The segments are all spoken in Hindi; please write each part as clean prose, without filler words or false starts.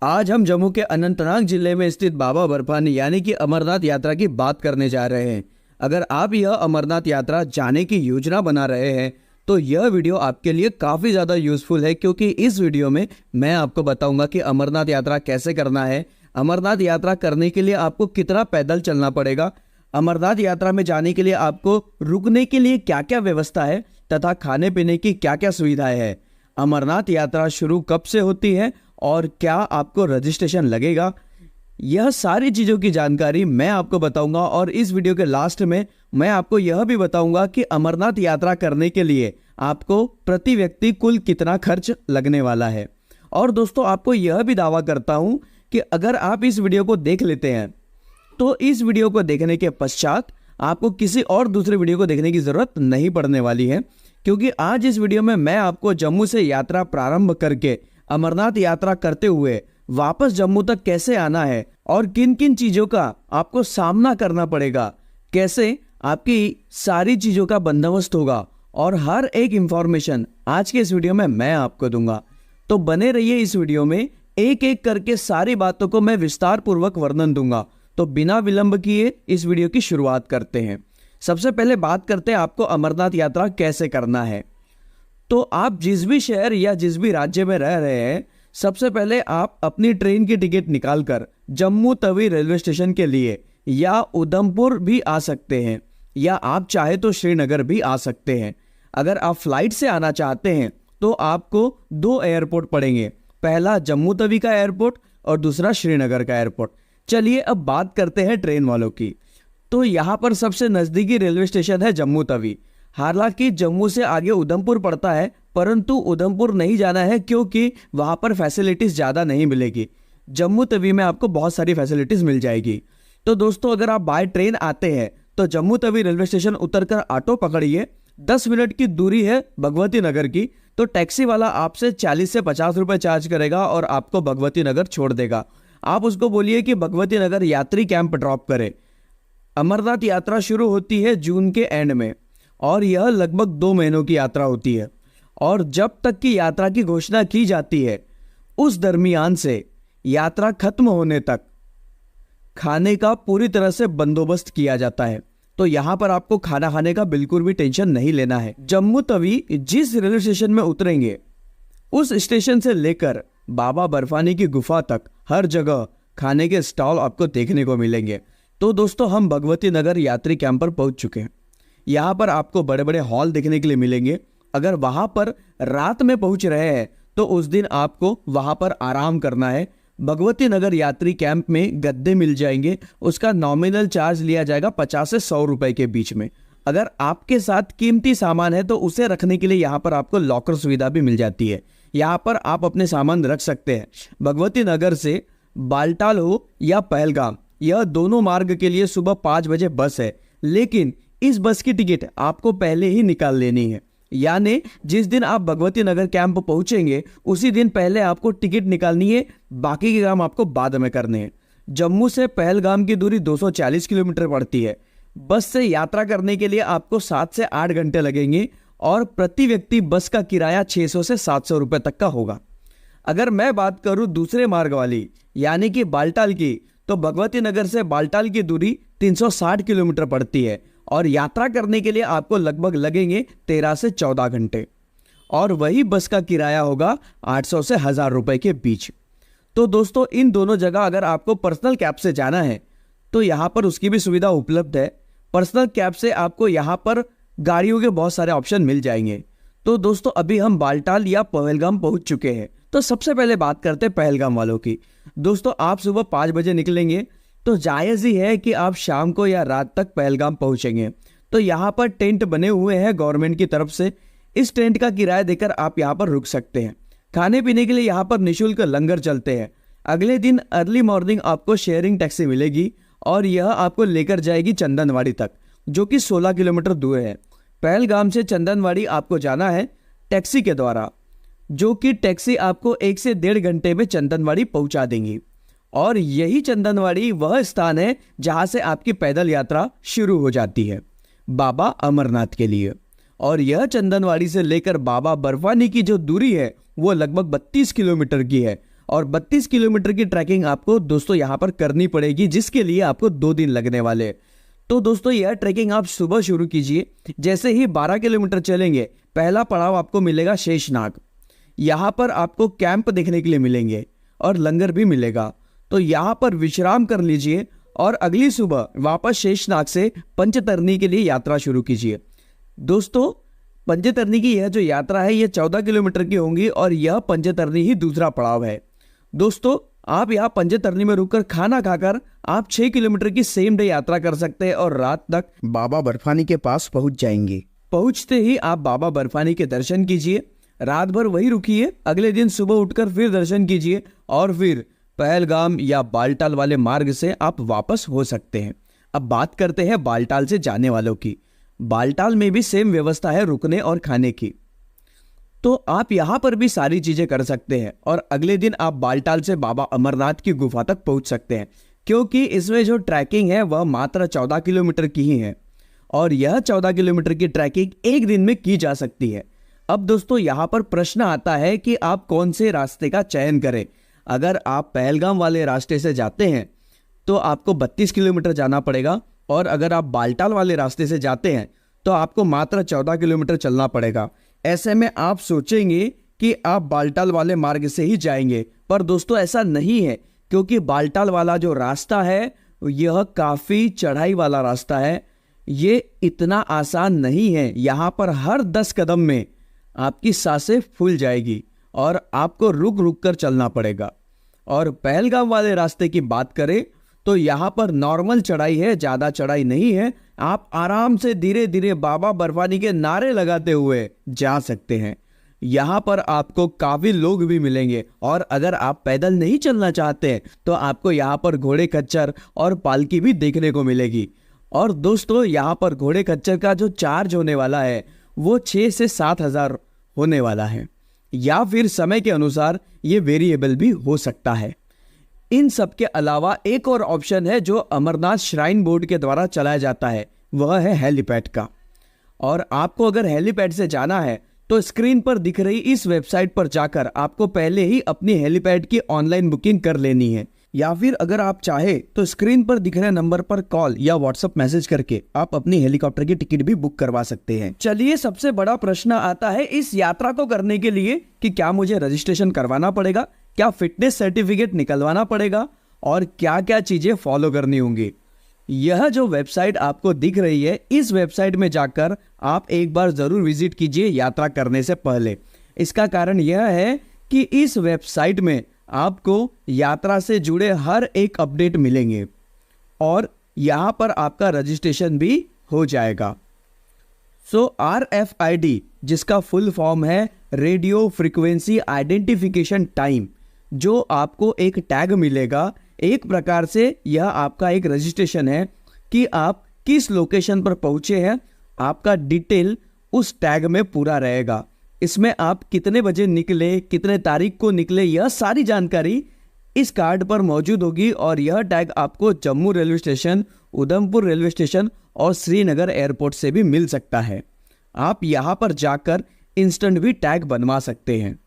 आज हम जम्मू के अनंतनाग जिले में स्थित बाबा बर्फानी यानी कि अमरनाथ यात्रा की बात करने जा रहे हैं। अगर आप यह अमरनाथ यात्रा जाने की योजना बना रहे हैं तो यह वीडियो आपके लिए काफ़ी ज़्यादा यूज़फुल है, क्योंकि इस वीडियो में मैं आपको बताऊंगा कि अमरनाथ यात्रा कैसे करना है, अमरनाथ यात्रा करने के लिए आपको कितना पैदल चलना पड़ेगा, अमरनाथ यात्रा में जाने के लिए आपको रुकने के लिए क्या क्या व्यवस्था है तथा खाने पीने की क्या क्या सुविधाएं हैं, अमरनाथ यात्रा शुरू कब से होती है और क्या आपको रजिस्ट्रेशन लगेगा, यह सारी चीज़ों की जानकारी मैं आपको बताऊंगा। और इस वीडियो के लास्ट में मैं आपको यह भी बताऊंगा कि अमरनाथ यात्रा करने के लिए आपको प्रति व्यक्ति कुल कितना खर्च लगने वाला है। और दोस्तों, आपको यह भी दावा करता हूं कि अगर आप इस वीडियो को देख लेते हैं तो इस वीडियो को देखने के पश्चात आपको किसी और दूसरे वीडियो को देखने की ज़रूरत नहीं पड़ने वाली है, क्योंकि आज इस वीडियो में मैं आपको जम्मू से यात्रा प्रारंभ करके अमरनाथ यात्रा करते हुए वापस जम्मू तक कैसे आना है और किन किन चीज़ों का आपको सामना करना पड़ेगा, कैसे आपकी सारी चीज़ों का बंदोबस्त होगा, और हर एक इंफॉर्मेशन आज के इस वीडियो में मैं आपको दूंगा। तो बने रहिए इस वीडियो में, एक एक करके सारी बातों को मैं विस्तार पूर्वक वर्णन दूंगा। तो बिना विलंब किए इस वीडियो की शुरुआत करते हैं। सबसे पहले बात करते हैं आपको अमरनाथ यात्रा कैसे करना है। तो आप जिस भी शहर या जिस भी राज्य में रह रहे हैं, सबसे पहले आप अपनी ट्रेन की टिकट निकालकर जम्मू तवी रेलवे स्टेशन के लिए या उधमपुर भी आ सकते हैं, या आप चाहे तो श्रीनगर भी आ सकते हैं। अगर आप फ्लाइट से आना चाहते हैं तो आपको दो एयरपोर्ट पड़ेंगे, पहला जम्मू तवी का एयरपोर्ट और दूसरा श्रीनगर का एयरपोर्ट। चलिए अब बात करते हैं ट्रेन वालों की। तो यहाँ पर सबसे नज़दीकी रेलवे स्टेशन है जम्मू तवी। हालांकि जम्मू से आगे उधमपुर पड़ता है, परंतु उधमपुर नहीं जाना है क्योंकि वहाँ पर फैसिलिटीज़ ज़्यादा नहीं मिलेगी। जम्मू तवी में आपको बहुत सारी फैसिलिटीज़ मिल जाएगी। तो दोस्तों, अगर आप बाय ट्रेन आते हैं तो जम्मू तवी रेलवे स्टेशन उतरकर ऑटो पकड़िए। 10 मिनट की दूरी है भगवती नगर की, तो टैक्सी वाला आपसे 40 से 50 रुपये चार्ज करेगा और आपको भगवती नगर छोड़ देगा। आप उसको बोलिए कि भगवती नगर यात्री कैंप ड्रॉप करे। अमरनाथ यात्रा शुरू होती है जून के एंड में और यह लगभग 2 महीनों की यात्रा होती है, और जब तक की यात्रा की घोषणा की जाती है उस दरमियान से यात्रा खत्म होने तक खाने का पूरी तरह से बंदोबस्त किया जाता है। तो यहाँ पर आपको खाना खाने का बिल्कुल भी टेंशन नहीं लेना है। जम्मू तवी जिस रेलवे स्टेशन में उतरेंगे उस स्टेशन से लेकर बाबा बर्फानी की गुफा तक हर जगह खाने के स्टॉल आपको देखने को मिलेंगे। तो दोस्तों, हम भगवती नगर यात्री कैंप पर पहुंच चुके हैं। यहाँ पर आपको बड़े बड़े हॉल देखने के लिए मिलेंगे। अगर वहाँ पर रात में पहुँच रहे हैं तो उस दिन आपको वहाँ पर आराम करना है। भगवती नगर यात्री कैंप में गद्दे मिल जाएंगे, उसका नॉमिनल चार्ज लिया जाएगा 50 से 100 रुपए के बीच में। अगर आपके साथ कीमती सामान है तो उसे रखने के लिए यहाँ पर आपको लॉकर सुविधा भी मिल जाती है। यहाँ पर आप अपने सामान रख सकते हैं। भगवती नगर से बालटाल हो या पहलगाम, यह दोनों मार्ग के लिए सुबह 5 बजे बस है, लेकिन इस बस की टिकट आपको पहले ही निकाल लेनी है। यानी जिस दिन आप भगवती नगर कैंप पहुंचेंगे उसी दिन पहले आपको टिकट निकालनी है, बाकी के काम आपको बाद में करने हैं। जम्मू से पहलगाम की दूरी 240 किलोमीटर पड़ती है। बस से यात्रा करने के लिए आपको 7 से 8 घंटे लगेंगे और प्रति व्यक्ति बस का किराया 600 से 700 रुपये तक का होगा। अगर मैं बात करूं दूसरे मार्ग वाली यानी कि बालटाल की, तो भगवती नगर से बालटाल की दूरी 360 किलोमीटर पड़ती है और यात्रा करने के लिए आपको लगभग लगेंगे 13 से 14 घंटे, और वही बस का किराया होगा 800 से 1000 रुपये के बीच। तो दोस्तों, इन दोनों जगह अगर आपको पर्सनल कैब से जाना है तो यहाँ पर उसकी भी सुविधा उपलब्ध है। पर्सनल कैब से आपको यहाँ पर गाड़ियों के बहुत सारे ऑप्शन मिल जाएंगे। तो दोस्तों, अभी हम बालटाल या पहलगाम पहुँच चुके हैं। तो सबसे पहले बात करते हैं पहलगाम वालों की। दोस्तों, आप सुबह 5 बजे निकलेंगे तो जायज़ ही है कि आप शाम को या रात तक पहलगाम पहुंचेंगे। तो यहाँ पर टेंट बने हुए हैं गवर्नमेंट की तरफ से, इस टेंट का किराया देकर आप यहाँ पर रुक सकते हैं। खाने पीने के लिए यहाँ पर निःशुल्क लंगर चलते हैं। अगले दिन अर्ली मॉर्निंग आपको शेयरिंग टैक्सी मिलेगी और यह आपको लेकर जाएगी चंदनवाड़ी तक, जो कि 16 किलोमीटर दूर है। पहलगाम से चंदनवाड़ी आपको जाना है टैक्सी के द्वारा, जो कि टैक्सी आपको 1 से 1.5 घंटे में चंदनवाड़ी पहुंचा देंगी। और यही चंदनवाड़ी वह स्थान है जहां से आपकी पैदल यात्रा शुरू हो जाती है बाबा अमरनाथ के लिए। और यह चंदनवाड़ी से लेकर बाबा बर्फानी की जो दूरी है वो लगभग 32 किलोमीटर की है। और 32 किलोमीटर की ट्रैकिंग आपको दोस्तों यहाँ पर करनी पड़ेगी, जिसके लिए आपको 2 दिन लगने वाले। तो दोस्तों यह ट्रैकिंग आप सुबह शुरू कीजिए। जैसे ही 12 किलोमीटर चलेंगे, पहला पड़ाव आपको मिलेगा शेषनाग। यहाँ पर आपको कैंप देखने के लिए मिलेंगे और लंगर भी मिलेगा। तो यहाँ पर विश्राम कर लीजिए और अगली सुबह वापस शेषनाग से पंचतरनी के लिए यात्रा शुरू कीजिए। दोस्तों पंचतरनी की यह जो यात्रा है यह 14 किलोमीटर की होंगी और यह पंचतरनी ही दूसरा पड़ाव है। दोस्तों आप यहाँ पंचतरनी में रुककर खाना खाकर आप 6 किलोमीटर की सेम डे यात्रा कर सकते हैं और रात तक बाबा बर्फानी के पास पहुंच जाएंगे। पहुंचते ही आप बाबा बर्फानी के दर्शन कीजिए, रात भर वही रुकिए, अगले दिन सुबह उठकर फिर दर्शन कीजिए और फिर पहलगाम या बालटाल वाले मार्ग से आप वापस हो सकते हैं। अब बात करते हैं बालटाल से जाने वालों की। बालटाल में भी सेम व्यवस्था है रुकने और खाने की, तो आप यहाँ पर भी सारी चीजें कर सकते हैं और अगले दिन आप बालटाल से बाबा अमरनाथ की गुफा तक पहुंच सकते हैं, क्योंकि इसमें जो ट्रैकिंग है वह मात्र 14 किलोमीटर की ही है और यह 14 किलोमीटर की ट्रैकिंग एक दिन में की जा सकती है। अब दोस्तों यहाँ पर प्रश्न आता है कि आप कौन से रास्ते का चयन करें। अगर आप पहलगाम वाले रास्ते से जाते हैं तो आपको 32 किलोमीटर जाना पड़ेगा और अगर आप बालटाल वाले रास्ते से जाते हैं तो आपको मात्र 14 किलोमीटर चलना पड़ेगा। ऐसे में आप सोचेंगे कि आप बालटाल वाले मार्ग से ही जाएंगे, पर दोस्तों ऐसा नहीं है, क्योंकि बालटाल वाला जो रास्ता है यह काफ़ी चढ़ाई वाला रास्ता है। ये इतना आसान नहीं है। यहाँ पर हर 10 कदम में आपकी सांसें फूल जाएगी और आपको रुक रुक कर चलना पड़ेगा। और पहलगाम वाले रास्ते की बात करें तो यहाँ पर नॉर्मल चढ़ाई है, ज़्यादा चढ़ाई नहीं है। आप आराम से धीरे धीरे बाबा बर्फानी के नारे लगाते हुए जा सकते हैं। यहाँ पर आपको काफ़ी लोग भी मिलेंगे और अगर आप पैदल नहीं चलना चाहते हैं तो आपको यहाँ पर घोड़े खच्चर और पालकी भी देखने को मिलेगी। और दोस्तों यहाँ पर घोड़े खच्चर का जो चार्ज होने वाला है वो 6 से 7 हज़ार होने वाला है, या फिर समय के अनुसार ये वेरिएबल भी हो सकता है। इन सब के अलावा एक और ऑप्शन है जो अमरनाथ श्राइन बोर्ड के द्वारा चलाया जाता है, वह है हेलीपैड का। और आपको अगर हेलीपैड से जाना है तो स्क्रीन पर दिख रही इस वेबसाइट पर जाकर आपको पहले ही अपनी हेलीपैड की ऑनलाइन बुकिंग कर लेनी है, या फिर अगर आप चाहे तो स्क्रीन पर दिख रहे नंबर पर कॉल या व्हाट्सएप मैसेज करके आप अपनी हेलीकॉप्टर की टिकट भी बुक करवा सकते हैं। चलिए सबसे बड़ा प्रश्न आता है इस यात्रा को करने के लिए कि क्या मुझे रजिस्ट्रेशन करवाना पड़ेगा, क्या फिटनेस सर्टिफिकेट निकलवाना पड़ेगा और क्या क्या चीजें फॉलो करनी होंगी। यह जो वेबसाइट आपको दिख रही है, इस वेबसाइट में जाकर आप एक बार जरूर विजिट कीजिए यात्रा करने से पहले। इसका कारण यह है कि इस वेबसाइट में आपको यात्रा से जुड़े हर एक अपडेट मिलेंगे और यहाँ पर आपका रजिस्ट्रेशन भी हो जाएगा। RFID, जिसका फुल फॉर्म है रेडियो फ्रीक्वेंसी आइडेंटिफिकेशन टाइम, जो आपको एक टैग मिलेगा। एक प्रकार से यह आपका एक रजिस्ट्रेशन है कि आप किस लोकेशन पर पहुंचे हैं, आपका डिटेल उस टैग में पूरा रहेगा। इसमें आप कितने बजे निकले, कितने तारीख को निकले, यह सारी जानकारी इस कार्ड पर मौजूद होगी और यह टैग आपको Jammu railway station, Udhampur railway station और श्रीनगर एयरपोर्ट से भी मिल सकता है। आप यहाँ पर जाकर इंस्टेंट भी टैग बनवा सकते हैं।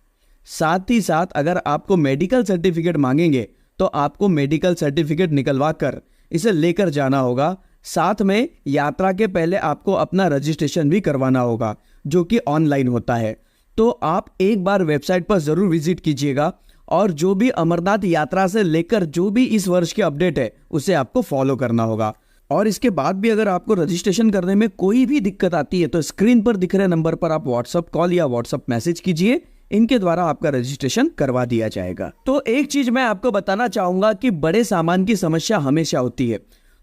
साथ ही साथ अगर आपको मेडिकल सर्टिफिकेट मांगेंगे तो आपको मेडिकल सर्टिफिकेट निकलवा कर इसे लेकर जाना होगा। साथ में यात्रा के पहले आपको अपना रजिस्ट्रेशन भी करवाना होगा, जो कि ऑनलाइन होता है। तो आप एक बार वेबसाइट पर जरूर विजिट कीजिएगा और जो भी अमरनाथ यात्रा से लेकर जो भी इस वर्ष की अपडेट है उसे आपको फॉलो करना होगा। और इसके बाद भी अगर आपको रजिस्ट्रेशन करने में कोई भी दिक्कत आती है तो स्क्रीन पर दिख रहे नंबर पर आप व्हाट्सएप कॉल या व्हाट्सएप मैसेज कीजिए, इनके द्वारा आपका रजिस्ट्रेशन करवा दिया जाएगा। तो एक चीज मैं आपको बताना चाहूंगा कि बड़े सामान की समस्या हमेशा होती है।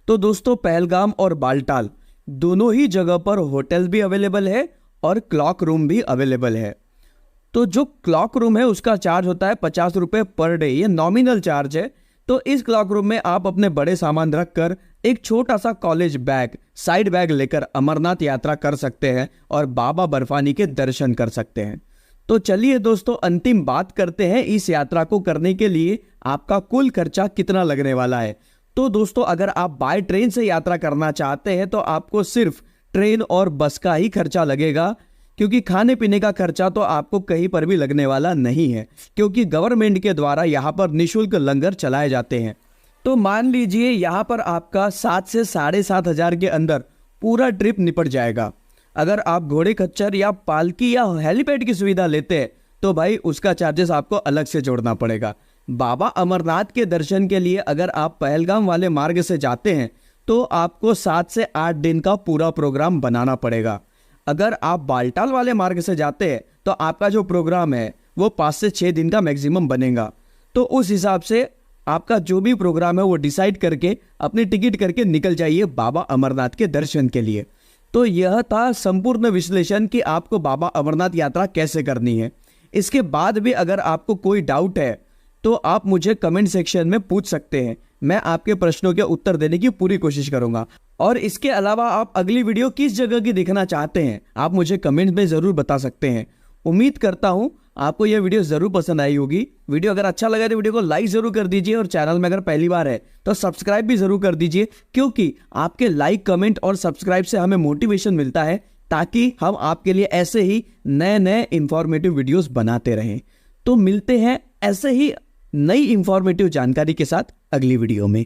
तो दोस्तों पहलगाम और बालटाल दोनों ही जगह पर होटल भी अवेलेबल है और क्लॉक रूम भी अवेलेबल है। तो जो क्लॉक रूम है उसका चार्ज होता है 50 रुपये पर डे, ये नॉमिनल चार्ज है। तो इस क्लॉक रूम में आप अपने बड़े सामान रखकर एक छोटा सा कॉलेज बैग, साइड बैग लेकर अमरनाथ यात्रा कर सकते हैं और बाबा बर्फानी के दर्शन कर सकते हैं। तो चलिए दोस्तों अंतिम बात करते हैं इस यात्रा को करने के लिए आपका कुल खर्चा कितना लगने वाला है। तो दोस्तों अगर आप बाय ट्रेन से यात्रा करना चाहते हैं तो आपको सिर्फ ट्रेन और बस का ही खर्चा लगेगा, क्योंकि खाने पीने का खर्चा तो आपको कहीं पर भी लगने वाला नहीं है, क्योंकि गवर्नमेंट के द्वारा यहाँ पर निःशुल्क लंगर चलाए जाते हैं। तो मान लीजिए यहाँ पर आपका 7 से 7,500 के अंदर पूरा ट्रिप निपट जाएगा। अगर आप घोड़े खच्चर या पालकी या हेलीपैड की सुविधा लेते हैं तो भाई उसका चार्जेस आपको अलग से जोड़ना पड़ेगा। बाबा अमरनाथ के दर्शन के लिए अगर आप पहलगाम वाले मार्ग से जाते हैं तो आपको 7 से 8 दिन का पूरा प्रोग्राम बनाना पड़ेगा। अगर आप बालटाल वाले मार्ग से जाते हैं तो आपका जो प्रोग्राम है वो 5 से 6 दिन का मैक्सिमम बनेगा। तो उस हिसाब से आपका जो भी प्रोग्राम है वो डिसाइड करके अपनी टिकट करके निकल जाइए बाबा अमरनाथ के दर्शन के लिए। तो यह था संपूर्ण विश्लेषण कि आपको बाबा अमरनाथ यात्रा कैसे करनी है। इसके बाद भी अगर आपको कोई डाउट है तो आप मुझे कमेंट सेक्शन में पूछ सकते हैं, मैं आपके प्रश्नों के उत्तर देने की पूरी कोशिश करूंगा। और इसके अलावा आप अगली वीडियो किस जगह की देखना चाहते हैं आप मुझे कमेंट में ज़रूर बता सकते हैं। उम्मीद करता हूं आपको यह वीडियो ज़रूर पसंद आई होगी। वीडियो अगर अच्छा लगा तो वीडियो को लाइक ज़रूर कर दीजिए और चैनल में अगर पहली बार है तो सब्सक्राइब भी ज़रूर कर दीजिए, क्योंकि आपके लाइक, कमेंट और सब्सक्राइब से हमें मोटिवेशन मिलता है ताकि हम आपके लिए ऐसे ही नए नए इंफॉर्मेटिव वीडियोस बनाते रहें। तो मिलते हैं ऐसे ही नई इंफॉर्मेटिव जानकारी के साथ अगली वीडियो में।